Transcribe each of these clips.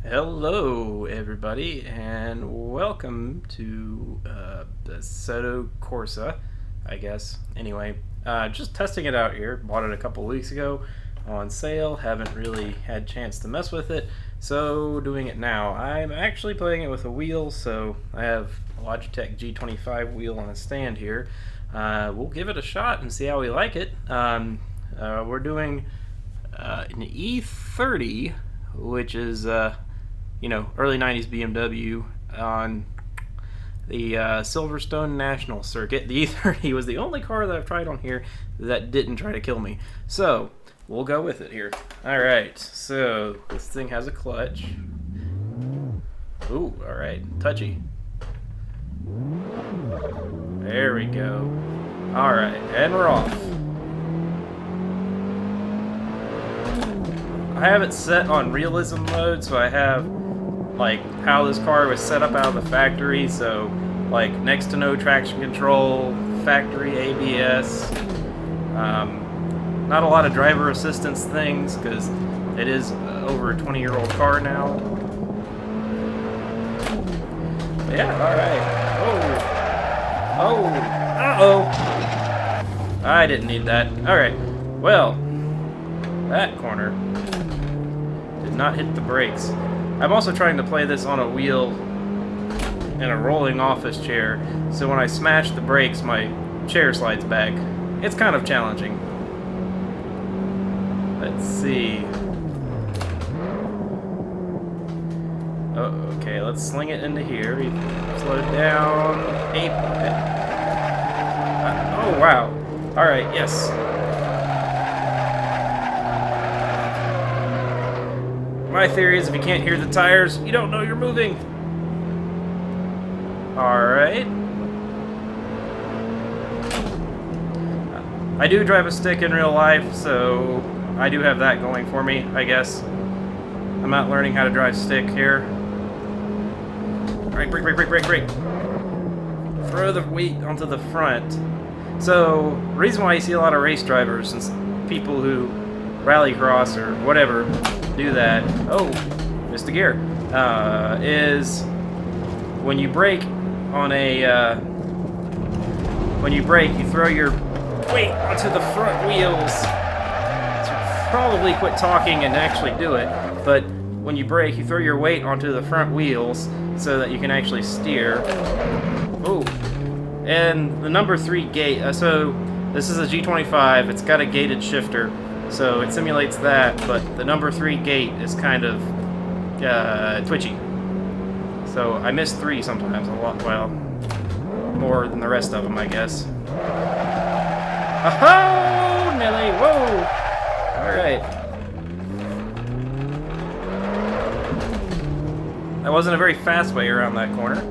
Hello, everybody, and welcome to Assetto Corsa, I guess. Anyway, just testing it out here. Bought it a couple weeks ago on sale. Haven't really had a chance to mess with it, so doing it now. I'm actually playing it with a wheel, so I have a Logitech G25 wheel on a stand here. We'll give it a shot and see how we like it. We're doing an E30, which is early 90s BMW on the Silverstone National Circuit. The E30 was the only car that I've tried on here that didn't try to kill me. So, we'll go with it here. Alright, so this thing has a clutch. Ooh, alright, touchy. There we go. Alright, and we're off. I have it set on realism mode, so I have like how this car was set up out of the factory, so like next to no traction control, factory ABS, not a lot of driver assistance things because it is over a 20-year-old car now. But yeah, alright. Uh-oh. I didn't need that. Alright, well, that corner did not hit the brakes. I'm also trying to play this on a wheel in a rolling office chair, so when I smash the brakes, my chair slides back. It's kind of challenging. Let's see. Oh, okay, let's sling it into here. We slow it down. Oh, wow. Alright, yes. My theory is if you can't hear the tires, you don't know you're moving. Alright. I do drive a stick in real life, so I do have that going for me, I guess. I'm not learning how to drive stick here. Alright, brake. Throw the weight onto the front. So, the reason why you see a lot of race drivers and people who rallycross or whatever do that, missed a gear, is when you brake on a, when you brake, you throw your weight onto the front wheels. So probably quit talking and actually do it, but when you brake, you throw your weight onto the front wheels so that you can actually steer. Oh, and the number 3 gate, so this is a G25, it's got a gated shifter. So it simulates that, but the number 3 gate is kind of twitchy. So I miss 3 sometimes a lot, well, more than the rest of them, I guess. Oh, Nelly, whoa! Alright. That wasn't a very fast way around that corner.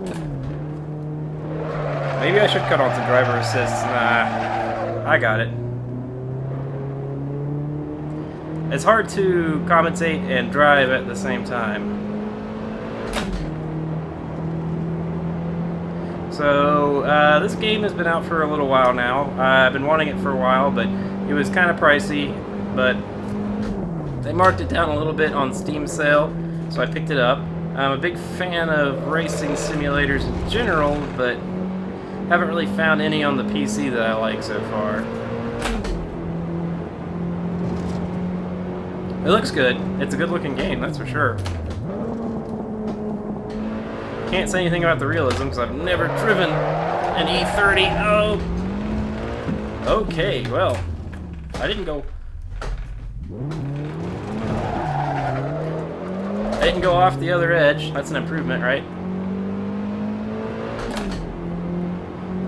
Maybe I should cut off the driver assist. Nah, I got it. It's hard to commentate and drive at the same time. So, this game has been out for a little while now. I've been wanting it for a while, but it was kind of pricey, but they marked it down a little bit on Steam sale, so I picked it up. I'm a big fan of racing simulators in general, but haven't really found any on the PC that I like so far. It looks good. It's a good-looking game, that's for sure. Can't say anything about the realism because I've never driven an E30. Oh! Okay, well, I didn't go off the other edge. That's an improvement, right?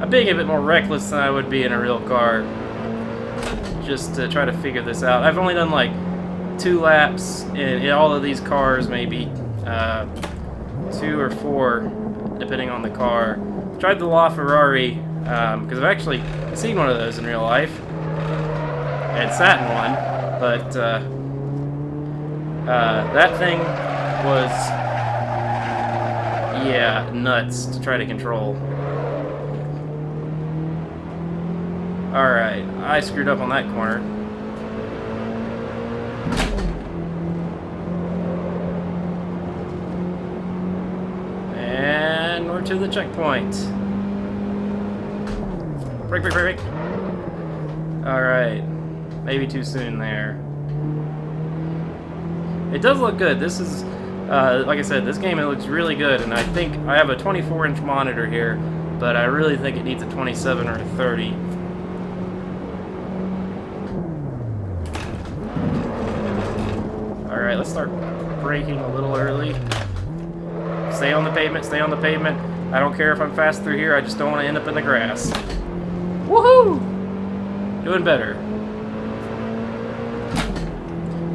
I'm being a bit more reckless than I would be in a real car, just to try to figure this out. I've only done like 2 laps in all of these cars, maybe 2 or 4, depending on the car. Tried the LaFerrari because I've actually seen one of those in real life and sat in one, but that thing was, yeah, nuts to try to control. Alright, I screwed up on that corner. to the checkpoint. Brake, brake, brake, brake. Alright. Maybe too soon there. It does look good. This is, like I said, this game, it looks really good, and I think I have a 24-inch monitor here, but I really think it needs a 27 or a 30. Alright, let's start braking a little early. Stay on the pavement, stay on the pavement. I don't care if I'm fast through here, I just don't want to end up in the grass. Woohoo! Doing better.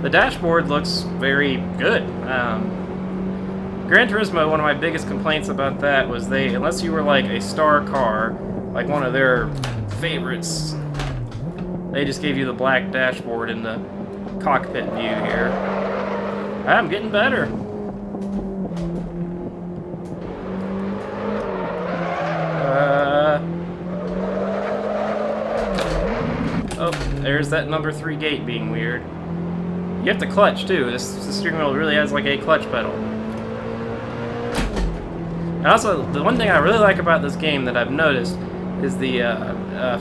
The dashboard looks very good. Gran Turismo, one of my biggest complaints about that was unless you were like a star car, like one of their favorites, they just gave you the black dashboard in the cockpit view here. I'm getting better. Oh, there's that number 3 gate being weird. You have to clutch too. This steering wheel really has like a clutch pedal. And also, the one thing I really like about this game that I've noticed is the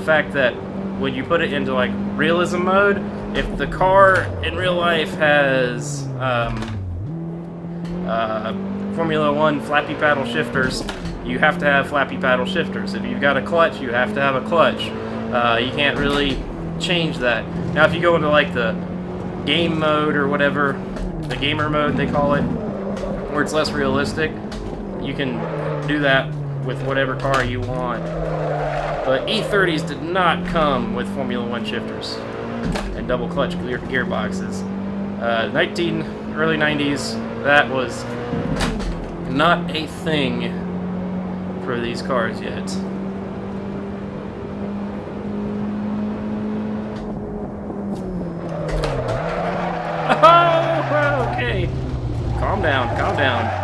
fact that when you put it into like realism mode, if the car in real life has Formula 1 flappy paddle shifters, you have to have flappy paddle shifters. If you've got a clutch, you have to have a clutch. You can't really change that. Now, if you go into like the game mode or whatever, the gamer mode they call it, where it's less realistic, you can do that with whatever car you want. But E30s did not come with Formula 1 shifters and double clutch gearboxes. Early 90s, that was not a thing for these cars yet. Oh, okay. Calm down, calm down.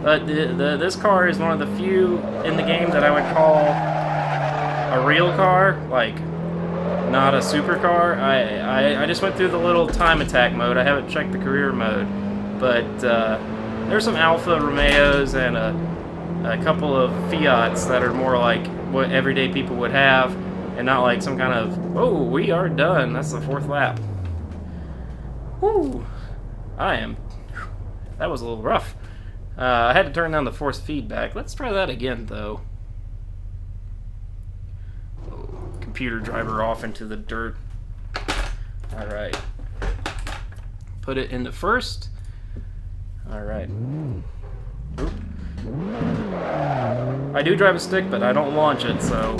But this car is one of the few in the game that I would call a real car, like not a supercar. I just went through the little time attack mode. I haven't checked the career mode, but there's some Alfa Romeos and a couple of Fiats that are more like what everyday people would have, and not like some kind of, oh, we are done. That's the 4th lap. Woo! That was a little rough. I had to turn down the force feedback. Let's try that again, though. Oh, computer driver off into the dirt. Alright. Put it into first. Alright. I do drive a stick, but I don't launch it, so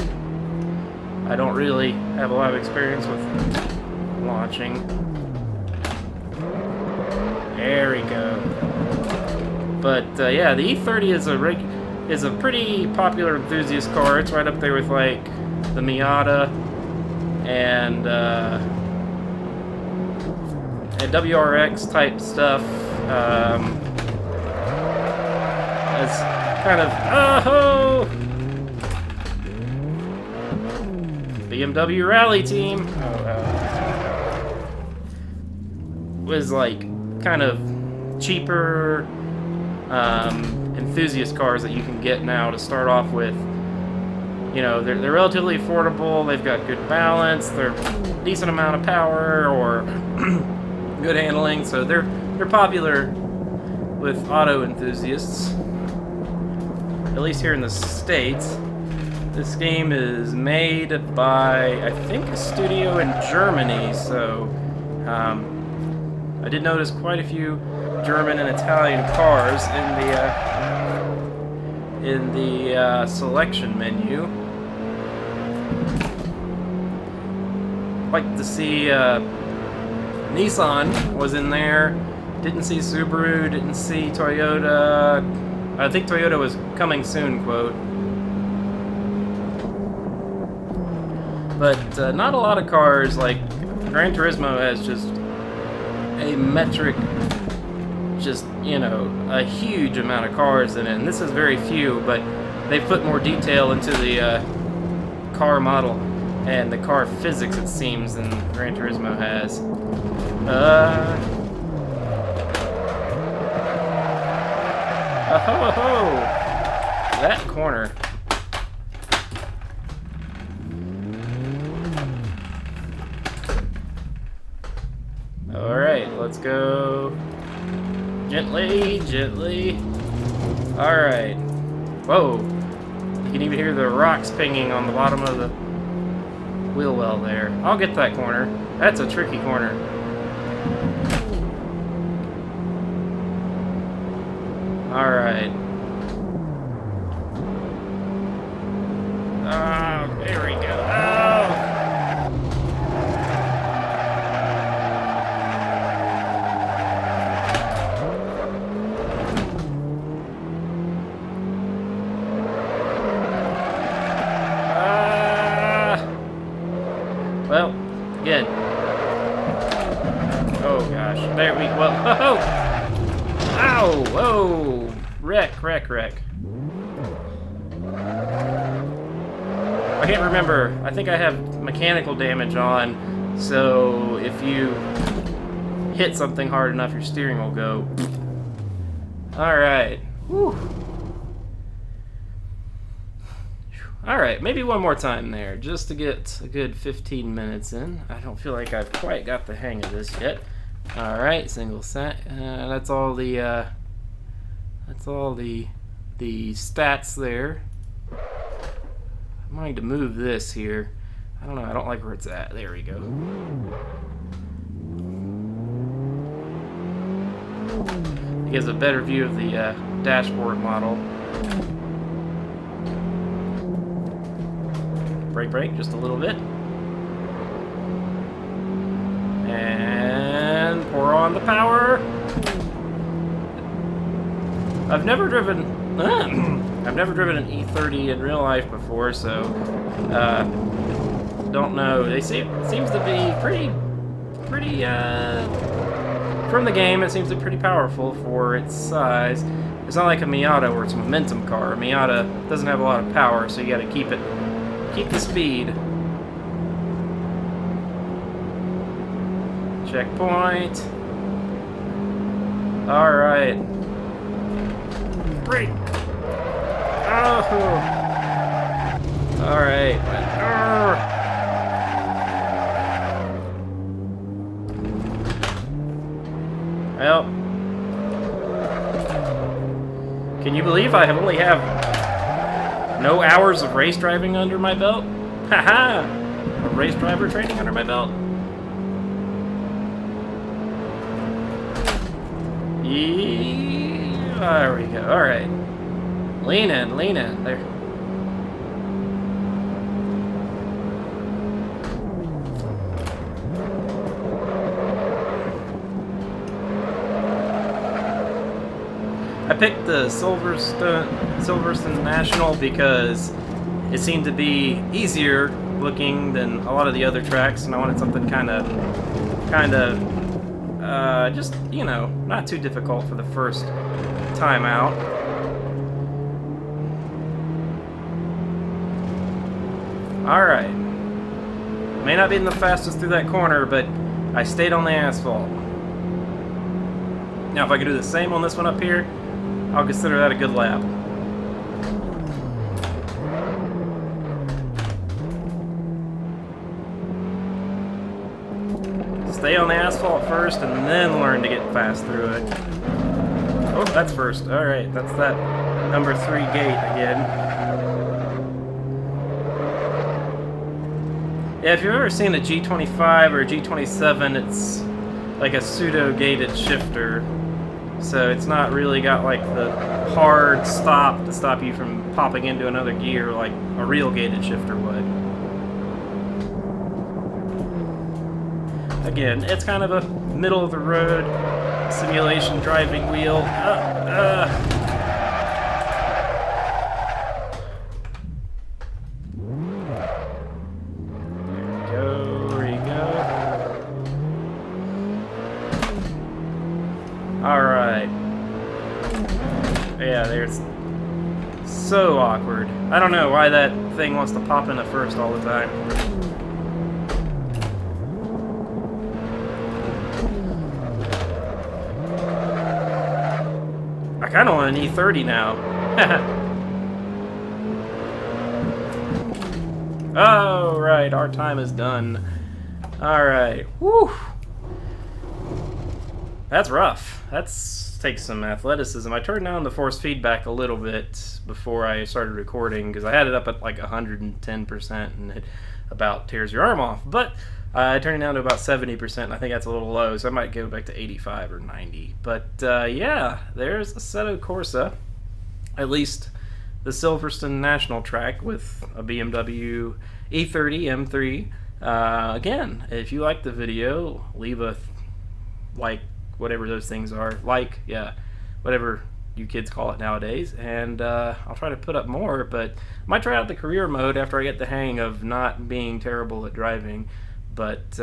I don't really have a lot of experience with launching. There we go. But yeah, the E30 is a pretty popular enthusiast car. It's right up there with like the Miata and WRX type stuff. It's kind of BMW rally team was like kind of cheaper enthusiast cars that you can get now to start off with. You know, they're relatively affordable, they've got good balance, they're decent amount of power or good handling, so they're popular with auto enthusiasts, at least here in the States. This game is made by, I think, a studio in Germany, so I did notice quite a few German and Italian cars in the selection menu. Like to see Nissan was in there. Didn't see Subaru. Didn't see Toyota. I think Toyota was coming soon, quote. But not a lot of cars. Like Gran Turismo has just a metric, just, you know, a huge amount of cars in it, and this is very few, but they've put more detail into the car model and the car physics, it seems, than Gran Turismo has. Oh, ho, ho. That corner. Alright, let's go. Gently, gently. Alright. Whoa. You can even hear the rocks pinging on the bottom of the wheel well there. I'll get that corner. That's a tricky corner. Alright. Oh, there we go. Oh! Well, again. Oh gosh, there we go. Whoa! Ow! Whoa! Wreck. I can't remember. I think I have mechanical damage on, so if you hit something hard enough, your steering will go. Alright. Whew. Alright, maybe one more time there, just to get a good 15 minutes in. I don't feel like I've quite got the hang of this yet. Alright, single set. That's all the stats there. I'm going to move this here. I don't know, I don't like where it's at. There we go. It gives a better view of the dashboard model. Brake, just a little bit. And pour on the power. I've never driven an E30 in real life before, so don't know. They seems to be pretty from the game. It seems to be pretty powerful for its size. It's not like a Miata where it's a momentum car. A Miata doesn't have a lot of power, so you got to keep the speed. Checkpoint. All right. Brake. Oh. All right. Well, can you believe I only have no hours of race driving under my belt? Haha! A race driver training under my belt. There we go. Alright. Lean in. There. I picked the Silverstone National because it seemed to be easier looking than a lot of the other tracks, and I wanted something kind of, just, you know, not too difficult for the first time out. Alright. May not be the fastest through that corner, but I stayed on the asphalt. Now if I could do the same on this one up here, I'll consider that a good lap. Stay on the asphalt first and then learn to get fast through it. Oh, that's first. Alright, that's that number 3 gate again. Yeah, if you've ever seen a G25 or a G27, it's like a pseudo-gated shifter. So it's not really got like the hard stop to stop you from popping into another gear like a real gated shifter would. Again, it's kind of a middle of the road simulation driving wheel. There we go. Alright. Yeah, there's so awkward. I don't know why that thing wants to pop into first all the time. I kind of want an E30 now. Oh, right, our time is done. Alright, whew. That's rough. That's takes some athleticism. I turned down the force feedback a little bit before I started recording because I had it up at like 110% and it about tears your arm off. But I turned it down to about 70%, and I think that's a little low, so I might go back to 85 or 90. But yeah, there's Assetto Corsa, at least the Silverstone National Track with a BMW E30 M3. Again, if you like the video, leave a like, whatever those things are, yeah, whatever you kids call it nowadays, and I'll try to put up more, but I might try out the career mode after I get the hang of not being terrible at driving. But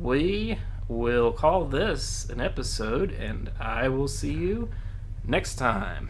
we will call this an episode, and I will see you next time.